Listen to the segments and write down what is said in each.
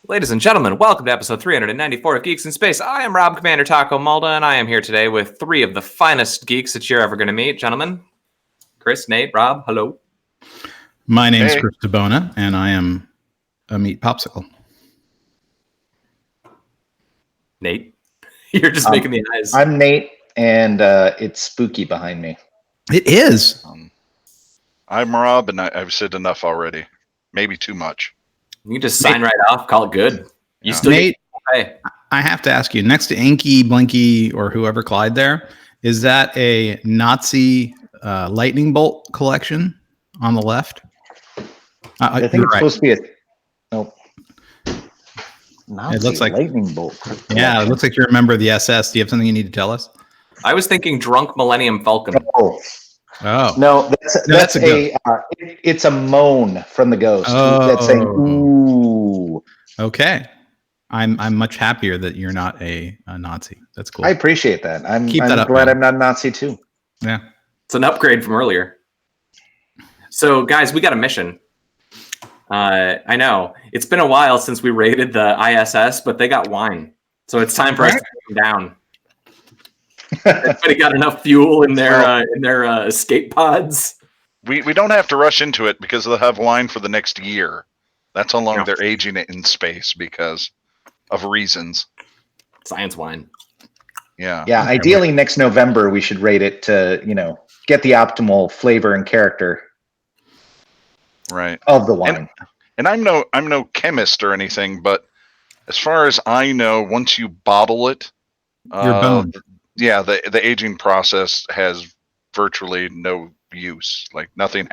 Ladies and gentlemen, welcome to episode 394 of Geeks in Space. I am Rob Commander Taco Malda, and I am here today with three of the finest geeks that you're ever going to meet. Gentlemen, Chris, Nate, Rob, hello. My name's Chris DeBona, and I am a meat popsicle. Nate, you're just making the eyes. I'm Nate, and it's spooky behind me. It is. I'm Rob, and I've said enough already. Maybe too much. You can just sign right off, call it good. You still Nate, hey. I have to ask you, next to Inky, Blinky, or whoever Clyde there, is that a Nazi lightning bolt collection on the left? I think it's supposed to be Nazi it looks like lightning bolt. Yeah, it looks like you're a member of the SS. Do you have something you need to tell us? I was thinking drunk Millennium Falcon. Oh. No, that's it's a moan from the ghost. That's saying, ooh. Okay. I'm much happier that you're not a Nazi. That's cool. I appreciate that. I'm up, glad man. I'm not a Nazi too. Yeah. It's an upgrade from earlier. So, guys, we got a mission. I know. It's been a while since we raided the ISS, but they got wine. So it's time for us to take them down. Everybody got enough fuel in their escape pods. We don't have to rush into it because they'll have wine for the next year. That's how long they're aging it in space because of reasons. Science wine. Yeah. Yeah. Ideally, next November we should rate it to get the optimal flavor and character. Right. Of the wine. And I'm no chemist or anything, but as far as I know, once you bottle it, you're boned. Yeah, the aging process has virtually no use. Like nothing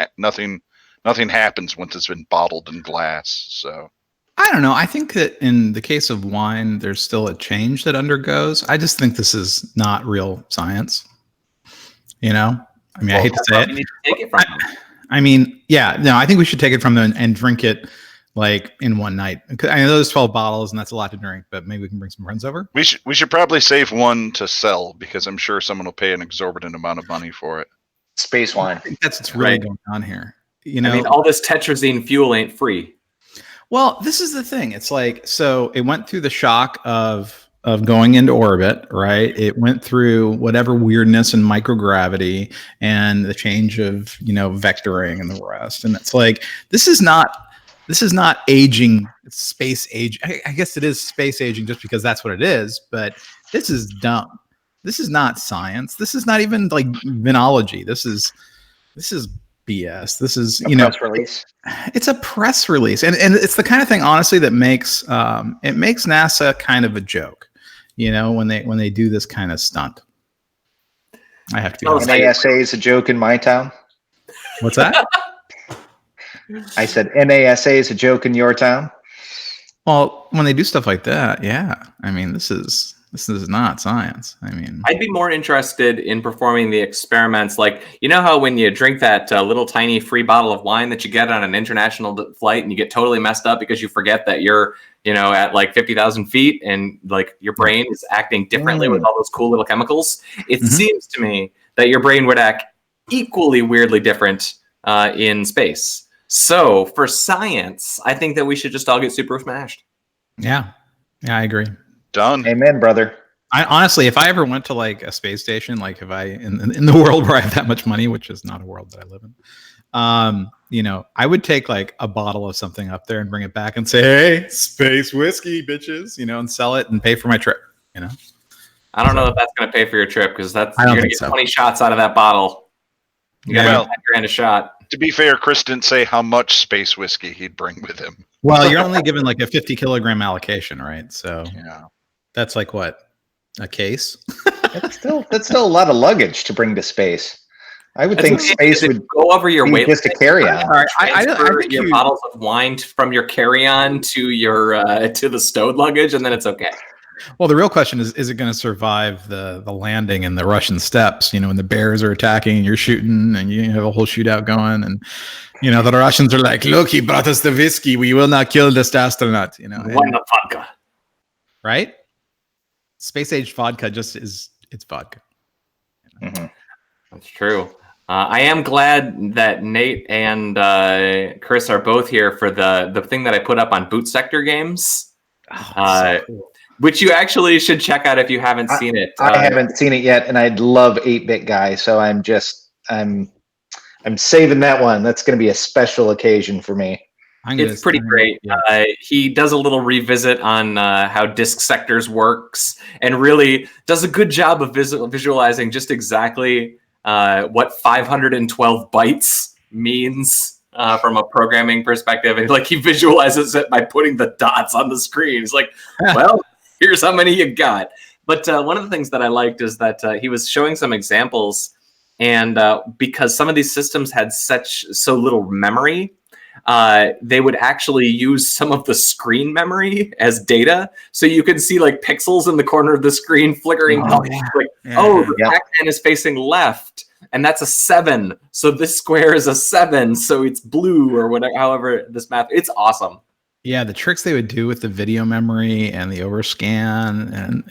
happens once it's been bottled in glass. So I don't know. I think that in the case of wine, there's still a change that undergoes. I just think this is not real science. I hate to say it. We need to take it from them. I think we should take it from them and drink it like in one night. I know there's 12 bottles and that's a lot to drink, but maybe we can bring some friends over. We should probably save one to sell because I'm sure someone will pay an exorbitant amount of money for it. Space wine. I think that's what's really going on here. All this tetrazine fuel ain't free. Well, this is the thing. It's like, so it went through the shock of going into orbit, right? It went through whatever weirdness and microgravity and the change of, vectoring and the rest. And it's like, this is not aging, it's space age. I guess it is space aging just because that's what it is, but this is dumb. This is not science. This is not even like vinology. This is BS. This is, press release. It's a press release. And it's the kind of thing, honestly, that makes NASA kind of a joke, when they do this kind of stunt. I have to be honest. NASA is a joke in my town. What's that? I said NASA is a joke in your town. Well, when they do stuff like that, yeah. This is not science. I'd be more interested in performing the experiments. Like, how when you drink that little tiny free bottle of wine that you get on an international flight and you get totally messed up because you forget that you're, at like 50,000 feet and like your brain is acting differently with all those cool little chemicals. It seems to me that your brain would act equally weirdly different in space. So for science, I think that we should just all get super smashed. Yeah, I agree. Done. Amen, brother. I honestly, if I ever went to like a space station, like if I in the world where I have that much money, which is not a world that I live in, I would take like a bottle of something up there and bring it back and say, "Hey, space whiskey, bitches," and sell it and pay for my trip. I don't know if that's going to pay for your trip because you're going to get 20 shots out of that bottle. You got $10,000 a shot. To be fair, Chris didn't say how much space whiskey he'd bring with him. Well, you're only given like a 50 kilogram allocation, right? So yeah, that's like what, a case? That's still a lot of luggage to bring to space. I would think space would go over your weight just a carry-on. I think your bottles of wine from your carry-on to your to the stowed luggage, and then it's okay. Well, the real question is it going to survive the landing in the Russian steppes, when the bears are attacking and you're shooting and you have a whole shootout going and, the Russians are like, look, he brought us the whiskey. We will not kill this astronaut, One the vodka. Right? Space-age vodka it's vodka. Mm-hmm. That's true. I am glad that Nate and Chris are both here for the thing that I put up on Boot Sector Games. So cool. Which you actually should check out if you haven't seen it. I haven't seen it yet, and I'd love 8-Bit Guy, so I'm saving that one. That's going to be a special occasion for me. It's pretty great. Yeah. He does a little revisit on how disk sectors works, and really does a good job of visualizing just exactly what 512 bytes means from a programming perspective. And like, he visualizes it by putting the dots on the screen. It's like, well, here's how many you got. But one of the things that I liked is that he was showing some examples, and because some of these systems had so little memory, they would actually use some of the screen memory as data. So you could see like pixels in the corner of the screen flickering. The Pac-Man is facing left, and that's a 7. So this square is a 7. So it's blue or whatever, however this math, it's awesome. Yeah, the tricks they would do with the video memory and the overscan, and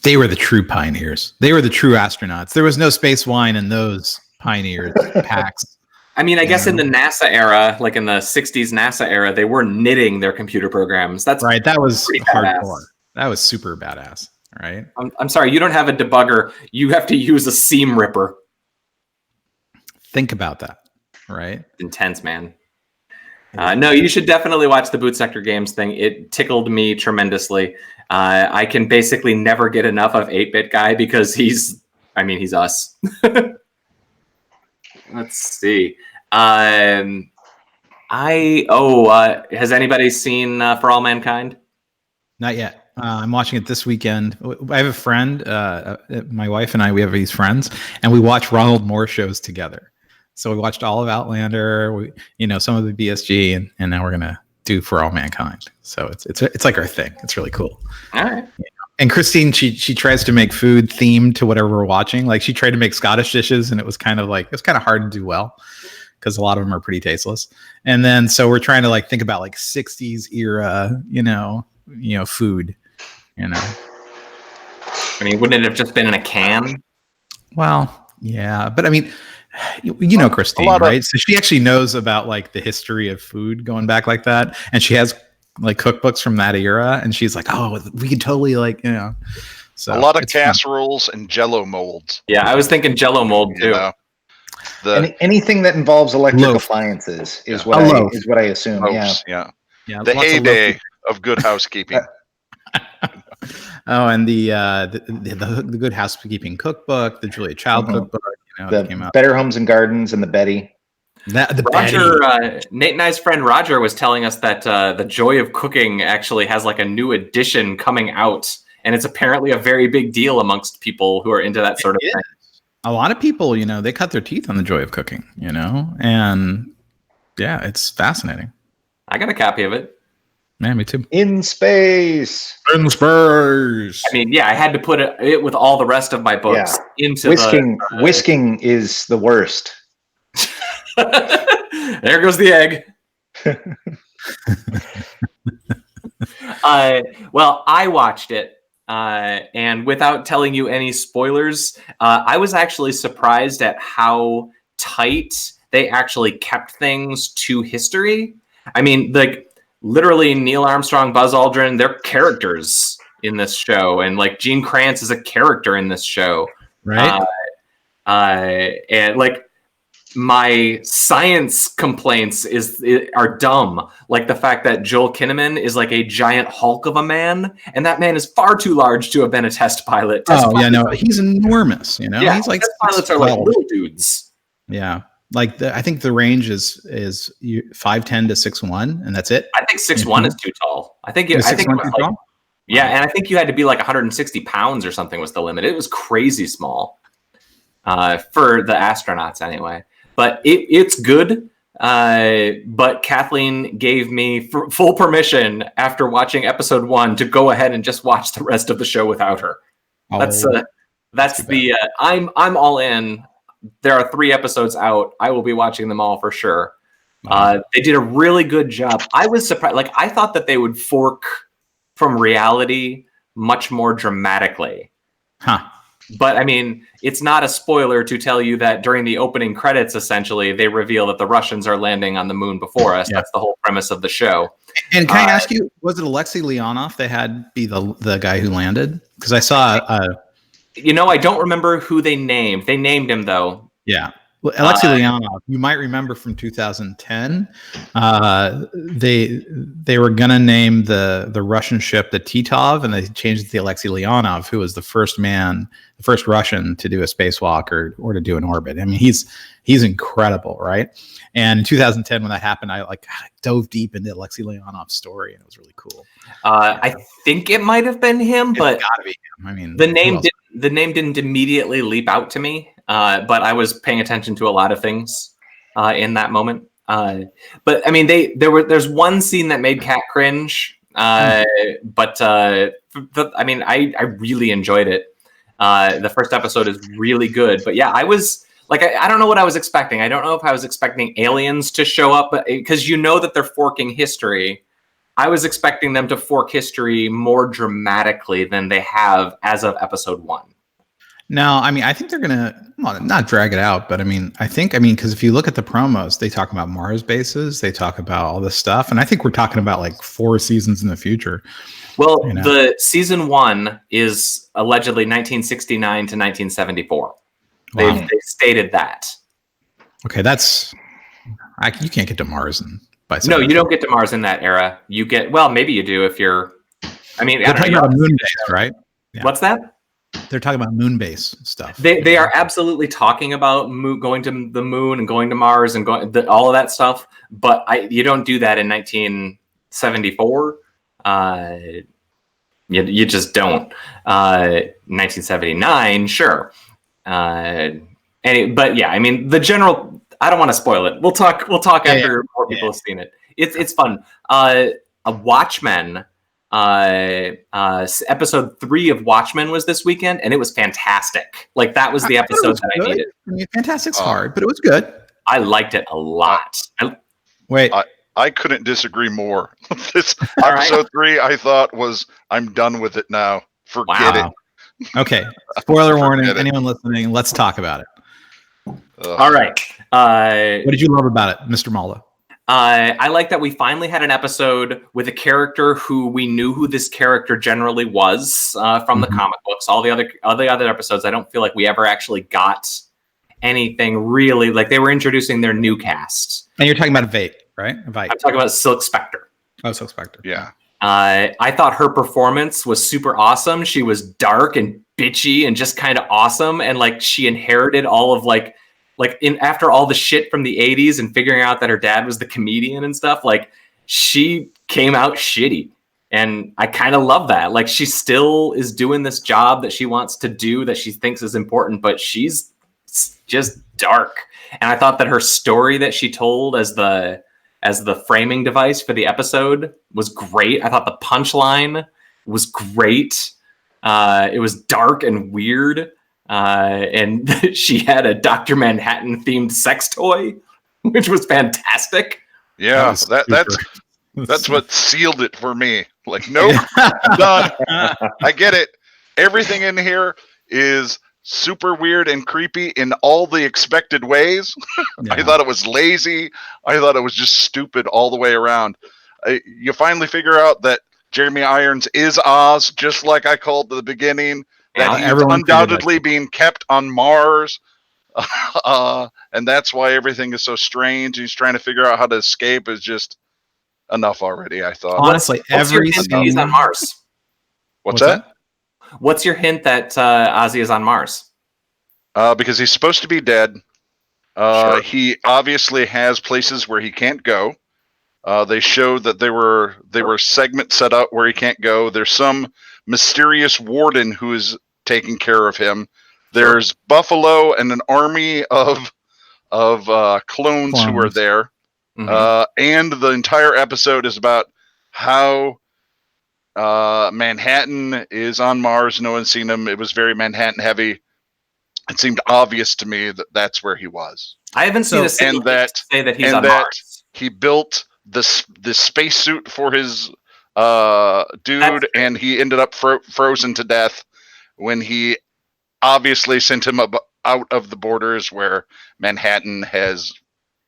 they were the true pioneers. They were the true astronauts. There was no space wine in those pioneers packs. I mean, I guess in the NASA era, like in the 60s NASA era, they were knitting their computer programs. That's right. That was hardcore. Badass. That was super badass. Right. I'm sorry, you don't have a debugger. You have to use a seam ripper. Think about that. Right. Intense, man. No, you should definitely watch the Boot Sector Games thing. It tickled me tremendously. I can basically never get enough of 8-Bit Guy because he's us. Let's see. Has anybody seen For All Mankind? Not yet. I'm watching it this weekend. I have a friend, my wife and I, we have these friends, and we watch Ronald Moore shows together. So we watched all of Outlander, some of the BSG, and now we're gonna do For All Mankind. So it's like our thing. It's really cool. All right. And Christine, she tries to make food themed to whatever we're watching. Like, she tried to make Scottish dishes, and it was kind of hard to do well because a lot of them are pretty tasteless. And then so we're trying to like think about like 60s era, food. I mean, wouldn't it have just been in a can? Well, yeah, but I mean, Christine, right? So she actually knows about like the history of food going back like that, and she has like cookbooks from that era, and she's like, oh, we could totally so a lot of casseroles and Jello molds. Yeah, I was thinking Jello mold too. Anything that involves electric appliances is what I assume. Loaves, yeah. The heyday of Good Housekeeping. Oh, and the Good Housekeeping cookbook, the Julia Child cookbook, the came out. Better Homes and Gardens, and the Betty. Roger, Nate and I's friend Roger was telling us that the Joy of Cooking actually has like a new edition coming out, and it's apparently a very big deal amongst people who are into that sort of thing. A lot of people, they cut their teeth on the Joy of Cooking, and yeah, it's fascinating. I got a copy of it. Yeah, me too. In space. I mean, yeah, I had to put it with all the rest of my books into whisking is the worst. There goes the egg. Well, I watched it, and without telling you any spoilers, I was actually surprised at how tight they actually kept things to history. I mean, like, literally Neil Armstrong, Buzz Aldrin, they're characters in this show, and like Gene Kranz is a character in this show, right? And like, my science complaints are dumb, like the fact that Joel Kinnaman is like a giant hulk of a man, and that man is far too large to have been a test pilot. He's enormous. Yeah, he's like test pilots are like little dudes. Yeah, like I think the range is 5'10" to 6'1", and that's it. I think 6'1" is too tall. I think it was like, yeah, and I think you had to be like 160 pounds or something was the limit. It was crazy small for the astronauts anyway. But it's good. But Kathleen gave me full permission after watching episode 1 to go ahead and just watch the rest of the show without her. That's the I'm all in. There are 3 episodes out. I will be watching them all for sure. They did a really good job. I was surprised. Like, I thought that they would fork from reality much more dramatically. Huh. But I mean, it's not a spoiler to tell you that during the opening credits, essentially, they reveal that the Russians are landing on the moon before us. Yeah. That's the whole premise of the show. And can I ask you, was it Alexei Leonov they had be the guy who landed? Because I saw, I don't remember who they named. They named him though. Yeah. Well, Alexei Leonov, you might remember from 2010. They were gonna name the Russian ship the Titov, and they changed it to Alexei Leonov, who was the first Russian to do a spacewalk or to do an orbit. I mean, he's incredible, right? And in 2010, when that happened, I dove deep into Alexei Leonov's story, and it was really cool. I think it might have been him, but it's gotta be him. I mean, the name didn't immediately leap out to me. But I was paying attention to a lot of things in that moment. But I mean, there's one scene that made Kat cringe. But I really enjoyed it. The first episode is really good. But yeah, I was like, I don't know what I was expecting. I don't know if I was expecting aliens to show up, but because that they're forking history. I was expecting them to fork history more dramatically than they have as of episode 1. No, I mean, I think they're gonna not drag it out, but I mean, because if you look at the promos, they talk about Mars bases, they talk about all this stuff, and I think we're talking about like 4 seasons in the future. Well, the season 1 is allegedly 1969 to 1974. Wow. They stated that. Okay, you can't get to Mars by. No, you don't get to Mars in that era. You get maybe you do if you're. I mean, they're talking about a moon base, right? Yeah. What's that? They're talking about moon base stuff. They are absolutely talking about going to the moon and going to Mars and all of that stuff. But you don't do that in 1974. You just don't. 1979, sure. But yeah, I mean, the general. I don't want to spoil it. We'll talk after more people have seen it. It's fun. Watchmen. Episode 3 of Watchmen was this weekend, and it was fantastic. Like that was the episode that I needed. I mean, fantastic's hard, but it was good. I liked it a lot. I couldn't disagree more. This episode 3, I thought was, I'm done with it now. Forget it. Okay. Spoiler warning. Anyone listening, let's talk about it. All right. What did you love about it, Mr. Malda? I like that we finally had an episode with a character who we knew who this character generally was from the comic books. All the other episodes, I don't feel like we ever actually got anything really. Like they were introducing their new cast. And you're talking about Veidt, right? Veidt. I'm talking about Silk Spectre. Oh, Silk Spectre. Yeah. I thought her performance was super awesome. She was dark and bitchy and just kind of awesome. And like she inherited all of after all the shit from the 80s and figuring out that her dad was the comedian and stuff, like she came out shitty. And I kind of love that. Like she still is doing this job that she wants to do that she thinks is important, but she's just dark. And I thought that her story that she told as the framing device for the episode was great. I thought the punchline was great. It was dark and weird. And she had a Dr. Manhattan themed sex toy, which was fantastic. Yeah, that's what sealed it for me. Like, nope, I'm done. I get it. Everything in here is super weird and creepy in all the expected ways. Yeah. I thought it was lazy. I thought it was just stupid all the way around. You finally figure out that Jeremy Irons is Oz, just like I called at the beginning. That he's undoubtedly being kept on Mars. And that's why everything is so strange. He's trying to figure out how to escape. Is just enough already, I thought. Honestly, every scene he's on Mars. What's that? What's your hint that Ozzy is on Mars? Because he's supposed to be dead. Sure. He obviously has places where he can't go. They showed that there were segments set up where he can't go. There's some mysterious warden who is taking care of him. There's Buffalo and an army of clones who are there. Mm-hmm. And the entire episode is about how Manhattan is on Mars. No one's seen him. It was very Manhattan heavy. It seemed obvious to me that that's where he was. I haven't seen a single thing to say that he's on Mars. He built the spacesuit for his dude, and he ended up frozen to death when he obviously sent him out of the borders where Manhattan has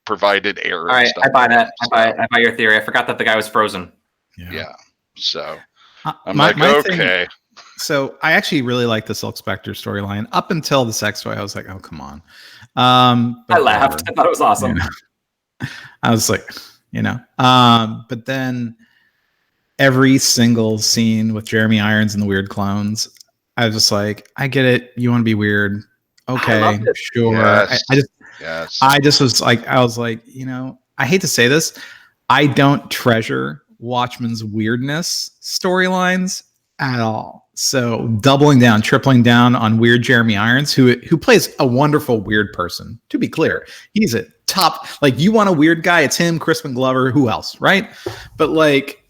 provided air. All right, I buy that. I buy your theory. I forgot that the guy was frozen. Yeah. So I'm my okay. So I actually really like the Silk Spectre storyline up until the sex toy. I was like, oh, come on. I laughed. I thought it was awesome. I was like, but then every single scene with Jeremy Irons and the weird clones, I was just like, I get it. You want to be weird. Okay, sure. Yes. I was like, I hate to say this. I don't treasure Watchmen's weirdness storylines at all. So doubling down, tripling down on weird Jeremy Irons, who plays a wonderful weird person. To be clear, he's a top. Like, you want a weird guy? It's him, Crispin Glover. Who else, right? But like,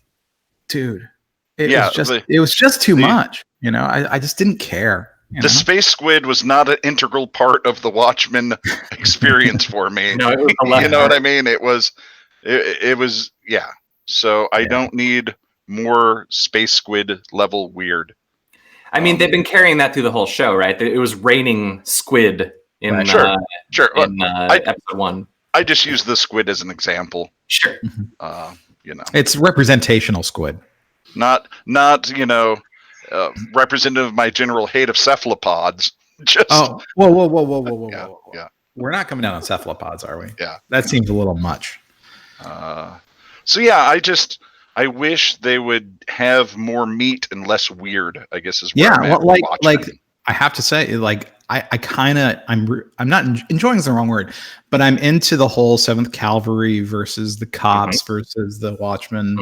dude, it was just too much. I just didn't care. The space squid was not an integral part of the Watchmen experience for me. No, it was you know what I mean? It was, yeah. So I don't need more space squid level weird. I mean, they've been carrying that through the whole show, right? It was raining squid in sure. in episode 1. I just use the squid as an example. Sure. It's representational squid. Not representative of my general hate of cephalopods. Just whoa. Yeah. We're not coming down on cephalopods, are we? Yeah. That seems a little much. So yeah, I wish they would have more meat and less weird, I guess is where I'm at with Watchmen. I have to say, like, I'm not enjoying is the wrong word, but I'm into the whole 7th Cavalry versus the cops versus the Watchmen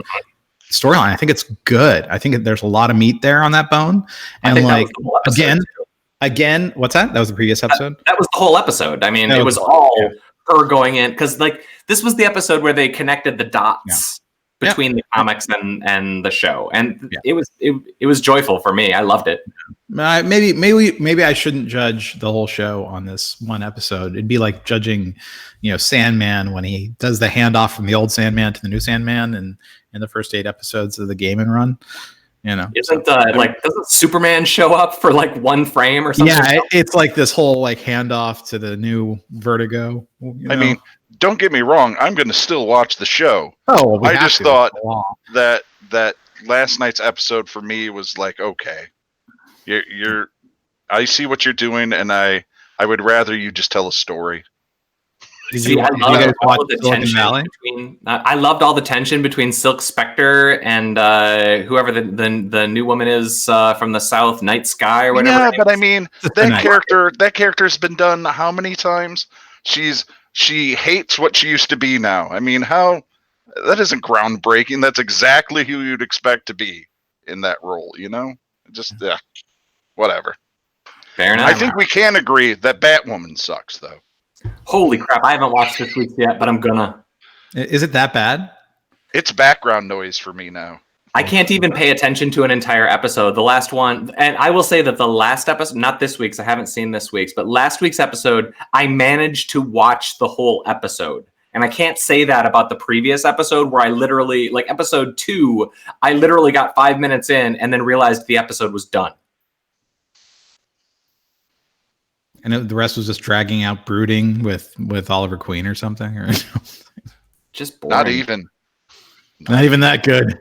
storyline. I think it's good. I think there's a lot of meat there on that bone. And like, again, what's that? That was the previous episode? That was the whole episode. I mean, it was all her going in, because like this was the episode where they connected the dots between the comics and the show, and it was joyful for me. I loved it. Maybe I shouldn't judge the whole show on this one episode. It'd be like judging, Sandman when he does the handoff from the old Sandman to the new Sandman, and in the first 8 episodes of the Gaiman run. Doesn't Superman show up for like one frame or something? Yeah, it's like this whole like handoff to the new Vertigo. I mean, don't get me wrong, I'm going to still watch the show. Oh, well, I just thought that last night's episode for me was like, okay, I see what you're doing, and I would rather you just tell a story. I loved all the tension between Silk Spectre and whoever the new woman is from the South, Night Sky or whatever. Yeah, but I mean, that character's been done how many times? She hates what she used to be now. I mean, that isn't groundbreaking. That's exactly who you'd expect to be in that role, Just whatever. Fair enough. I think we can agree that Batwoman sucks, though. Holy crap! I haven't watched this week's yet, but I'm gonna. Is it that bad? It's background noise for me now. I can't even pay attention to an entire episode. The last one, and I will say that the last episode, not this week's, I haven't seen this week's, but last week's episode, I managed to watch the whole episode. And I can't say that about the previous episode where I literally, like episode 2, I literally got 5 minutes in and then realized the episode was done. And the rest was just dragging out, brooding with Oliver Queen or something, or just boring. Not even that good.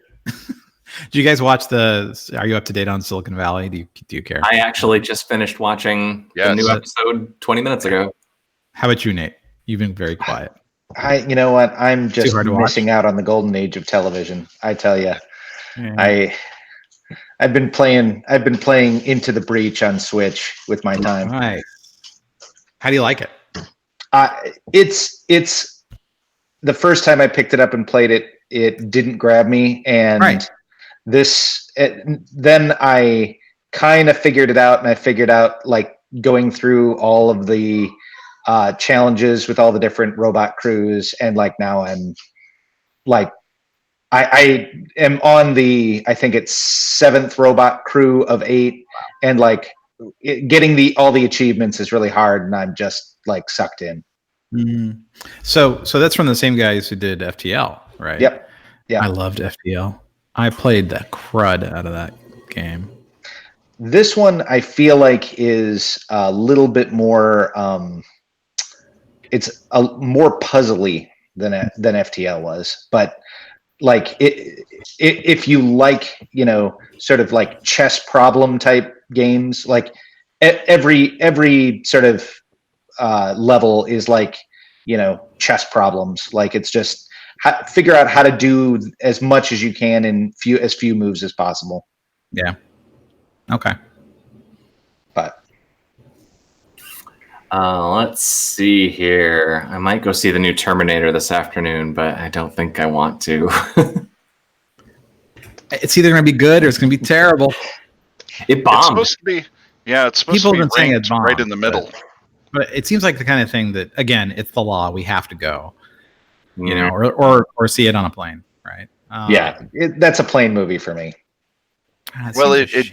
Do you guys watch are you up to date on Silicon Valley? Do you care? I actually just finished watching the new episode 20 minutes ago. How about you, Nate? You've been very quiet. You know what? I'm just missing out on the golden age of television. I tell you, I've been playing Into the Breach on Switch with my time. Right. How do you like it? It's the first time I picked it up and played it, it didn't grab me, and then I kind of figured it out, and I figured out like going through all of the challenges with all the different robot crews, and like now I'm like I am on I think it's 7th robot crew of 8, and like getting all the achievements is really hard, and I'm just like sucked in. Mm-hmm. So that's from the same guys who did FTL, right? Yep. Yeah. I loved FTL. I played the crud out of that game. This one I feel like is a little bit more. It's a more puzzly than FTL was, but like if you like, sort of like chess problem type games, like every sort of level is like, chess problems. Like it's just figure out how to do as much as you can in few moves as possible. Yeah. Okay. But let's see here. I might go see the new Terminator this afternoon, but I don't think I want to. It's either going to be good or it's going to be terrible. It bombed. It's supposed to be. Yeah, it's supposed People to have be been saying it ranked bombed, right in the middle. But it seems like the kind of thing that, again, it's the law. We have to go, Yeah. or see it on a plane, right? That's a plane movie for me. Well, it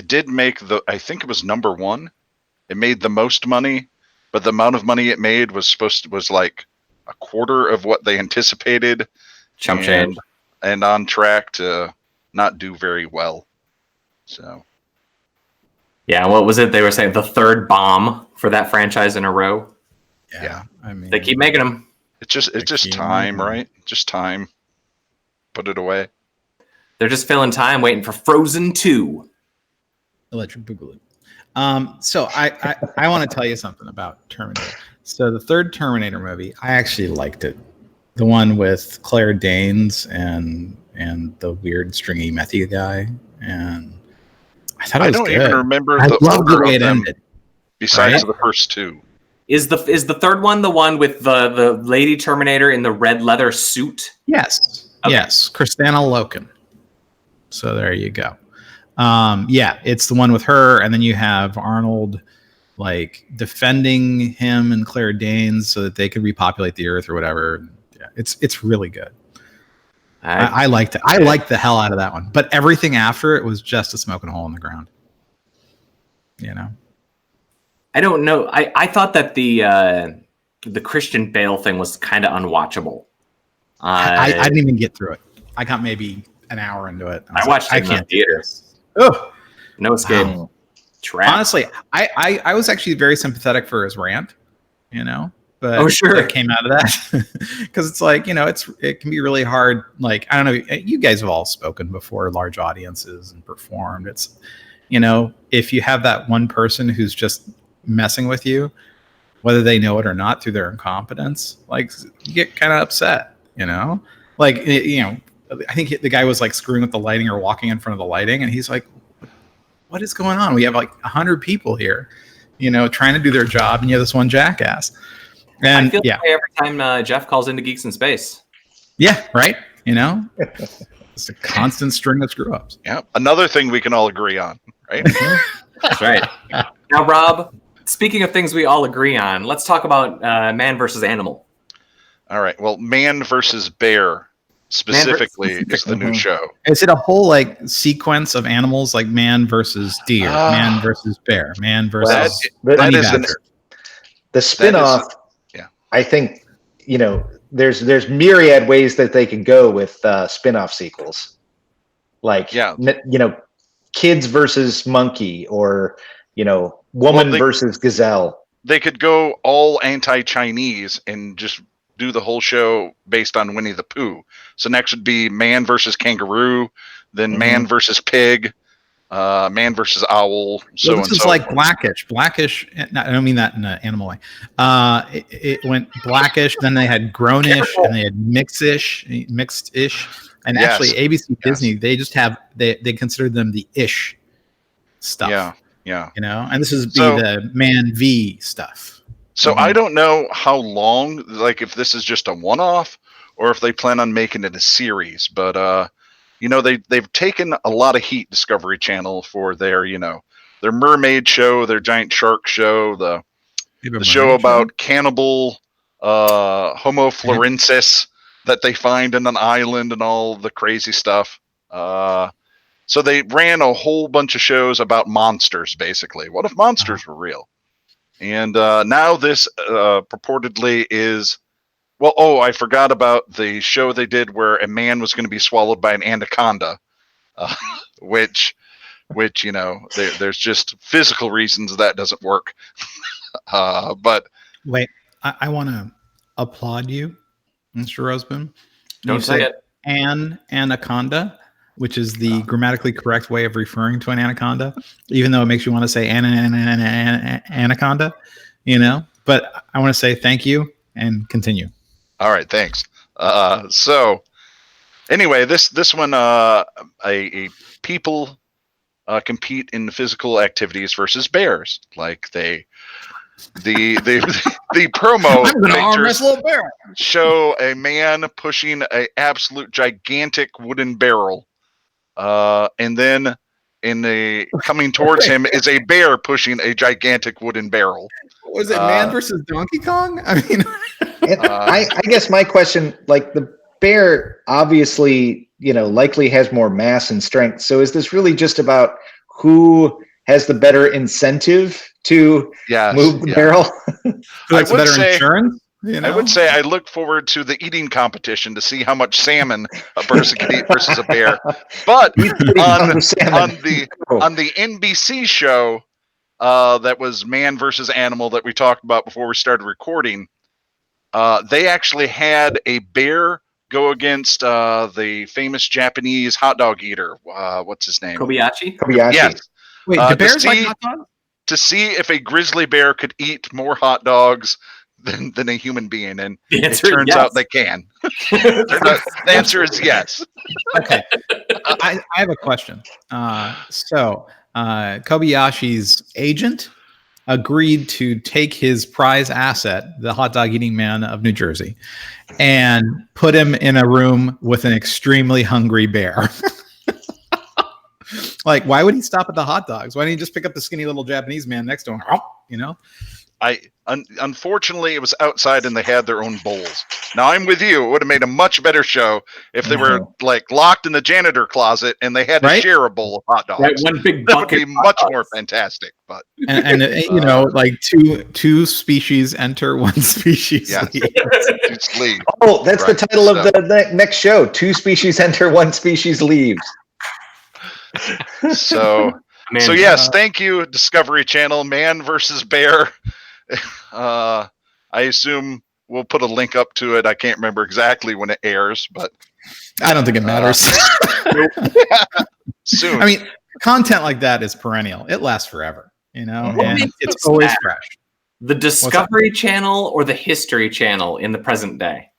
did make I think it was number one. It made the most money, but the amount of money it made was like a quarter of what they anticipated. Chump change. And on track to not do very well. So. Yeah, what was it? They were saying the third bomb for that franchise in a row. Yeah. I mean, they keep making them. It's just time, right? Just time. Put it away. They're just filling time waiting for Frozen 2. Electric Boogaloo. So I want to tell you something about Terminator. So the third Terminator movie, I actually liked it. The one with Claire Danes and the weird stringy methy guy, and I thought it was good. I don't even remember I the love the order way of it them ended. besides the first two. Is the third one the one with the lady Terminator in the red leather suit? Yes. Okay. Yes. Kristanna Loken. So there you go. Yeah, it's the one with her, and then you have Arnold like defending him and Claire Danes so that they could repopulate the Earth or whatever. Yeah, it's really good. I liked it. I liked the hell out of that one. But everything after it was just a smoking hole in the ground. I don't know. I thought that the Christian Bale thing was kind of unwatchable. I didn't even get through it. I got maybe an hour into it. I watched it in the theaters. Oh, no escape. Wow. Honestly, I was actually very sympathetic for his rant. But sure, it came out of that because it's like it can be really hard. Like I don't know, you guys have all spoken before large audiences and performed. It's if you have that one person who's just messing with you, whether they know it or not through their incompetence, like you get kind of upset. Like I think the guy was like screwing with the lighting or walking in front of the lighting, and he's like, "What is going on? We have like 100 people here, trying to do their job, and you have this one jackass." And I feel that way every time Jeff calls into Geeks in Space. Yeah, right. It's a constant string of screw ups. Yeah, another thing we can all agree on, right? That's right. Now, Rob, speaking of things we all agree on, let's talk about Man versus Animal. All right. Well, Man versus Bear specifically is the new show. Is it a whole like sequence of animals, like man versus deer, man versus bear, man versus that is the spinoff? I think there's myriad ways that they could go with spin-off sequels, like kids versus monkey, or woman versus gazelle. They could go all anti-Chinese and just do the whole show based on Winnie the Pooh. So next would be man versus kangaroo, then man versus pig, man versus owl. So this is like Blackish. Blackish. I don't mean that in an animal way. It went Blackish. Then they had Grownish, and they had Mixed-ish, and actually ABC Disney. They just have they consider them the ish stuff. Yeah. And this is the Man V stuff. So I don't know how long, like if this is just a one-off or if they plan on making it a series, but they've taken a lot of heat, Discovery Channel, for their their mermaid show, their giant shark show, the show about cannibal Homo florensis that they find in an island and all the crazy stuff. So they ran a whole bunch of shows about monsters, basically. What if monsters were real? And now this purportedly is, I forgot about the show they did where a man was going to be swallowed by an anaconda, which which there's just physical reasons that doesn't work. But wait, I want to applaud you, Mr. Roseboom. Don't say it. An anaconda, which is the grammatically correct way of referring to an anaconda, even though it makes you want to say anaconda, But I want to say thank you and continue. All right, thanks. So anyway, this one, a people compete in physical activities versus bears. Like the promo I'm gonna arm wrestle a bear. show a man pushing a absolute gigantic wooden barrel, and then coming towards him is a bear pushing a gigantic wooden barrel. Was it man versus Donkey Kong? I mean, I guess my question, like the bear obviously, likely has more mass and strength. So is this really just about who has the better incentive to move the barrel? That's better insurance. I would say I look forward to the eating competition to see how much salmon a person can eat versus a bear. But on the NBC show that was Man versus Animal that we talked about before we started recording, they actually had a bear go against the famous Japanese hot dog eater. What's his name? Kobayashi? Yes. Wait, do bears like hot dogs? To see if a grizzly bear could eat more hot dogs than a human being, and it turns out they can. The answer is yes. Okay, I have a question. So Kobayashi's agent agreed to take his prize asset, the hot dog eating man of New Jersey, and put him in a room with an extremely hungry bear. Like, why would he stop at the hot dogs? Why didn't he just pick up the skinny little Japanese man next to him? Unfortunately, it was outside and they had their own bowls. Now, I'm with you. It would have made a much better show if they were like locked in the janitor closet and they had to share a bowl of hot dogs. Right, one big that would bucket be much more fantastic. But and like two species enter, one species leaves. Oh, that's the title of the next show. 2 species enter, 1 species leaves. So yes, thank you, Discovery Channel. Man versus bear. I assume we'll put a link up to it. I can't remember exactly when it airs, but I don't think it matters. Soon. I mean, content like that is perennial. It lasts forever, and it's always fresh. The Discovery Channel or the History Channel in the present day?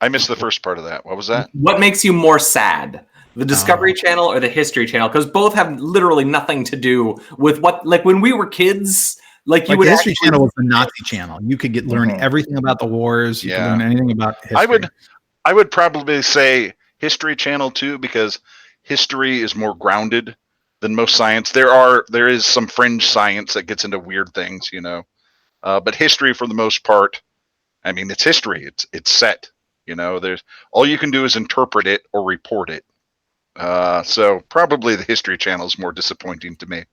I missed the first part of that. What was that? What makes you more sad? The Discovery Channel or the History Channel? Because both have literally nothing to do with what, like when we were kids, like you would. The History Channel was the Nazi channel. You could learn everything about the wars. You could learn anything about history. I would probably say History Channel too, because history is more grounded than most science. There is some fringe science that gets into weird things, but history for the most part, I mean, it's history. It's set. There's all you can do is interpret it or report it. So probably the History Channel is more disappointing to me.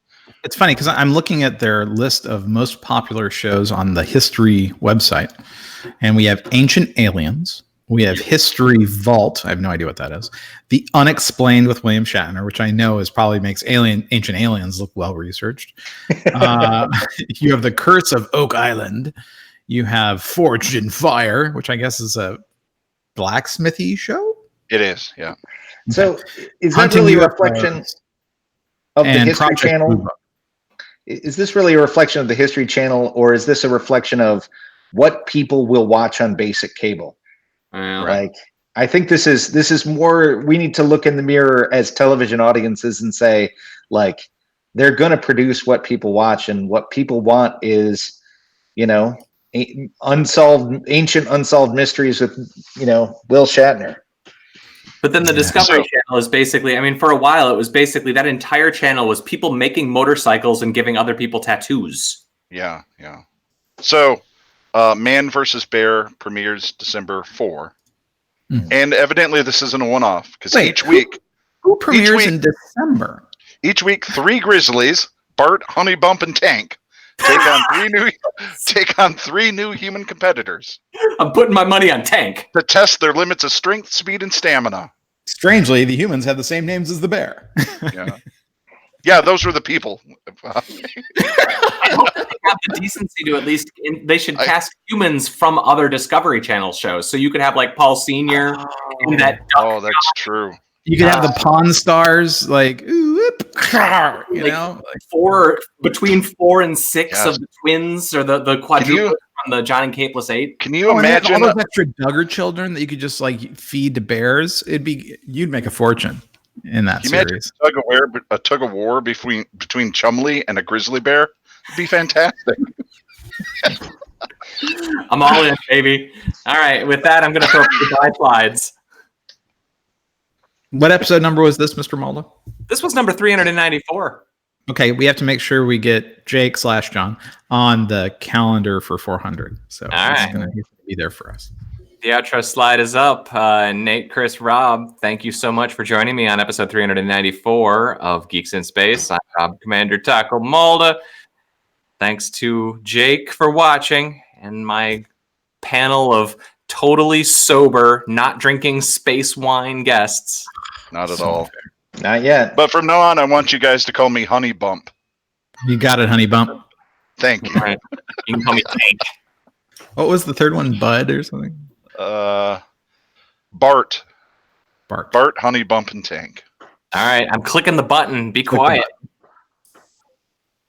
It's funny because I'm looking at their list of most popular shows on the History website, and we have Ancient Aliens. We have History Vault. I have no idea what that is. The Unexplained with William Shatner, which I know probably makes Ancient Aliens look well researched. You have The Curse of Oak Island. You have Forged in Fire, which I guess is a blacksmithy show. It is, yeah. So is that really a reflection of the History Channel? Is this really a reflection of the History Channel, or is this a reflection of what people will watch on basic cable? Like, I think this is more, we need to look in the mirror as television audiences and say, like, they're going to produce what people watch, and what people want is, ancient unsolved mysteries with, Will Shatner. But then the Discovery Channel is basically, I mean, for a while, it was basically that entire channel was people making motorcycles and giving other people tattoos. Yeah. So, Man versus Bear premieres December 4. And evidently this isn't a one-off, because each week... Who premieres in December? Each week, 3 grizzlies, Bart, Honeybump, and Tank, take on 3 new human competitors. I'm putting my money on Tank. To test their limits of strength, speed, and stamina. Strangely, the humans have the same names as the bear. Yeah, those were the people. I hope that they have the decency to at least they should cast humans from other Discovery Channel shows. So you could have like Paul Senior and that. Oh, that's true. You could have the Pawn Stars, like, between 4 and 6 of the twins or the quadruplets from the John and Capeless 8. Can you imagine all those extra Duggar children that you could just like feed to bears? You'd make a fortune in that series. A tug of war between Chumley and a grizzly bear. It'd be fantastic. I'm all in, baby. All right, with that, I'm going to throw up the goodbye slides. What episode number was this, Mr. Mulder? This was number 394. Okay, we have to make sure we get Jake/John on the calendar for 400. So he's going to be there for us. The outro slide is up. Nate, Chris, Rob, thank you so much for joining me on episode 394 of Geeks in Space. I'm Rob Commander Tackle Mulder. Thanks to Jake for watching and my panel of totally sober, not drinking space wine guests. Not at all. Not yet. But from now on, I want you guys to call me Honey Bump. You got it, Honey Bump. Thank you. All right. You can call me Tank. What was the third one? Bud or something? Bart, Bart, Honey Bump, and Tank. All right. I'm clicking the button. Be quiet.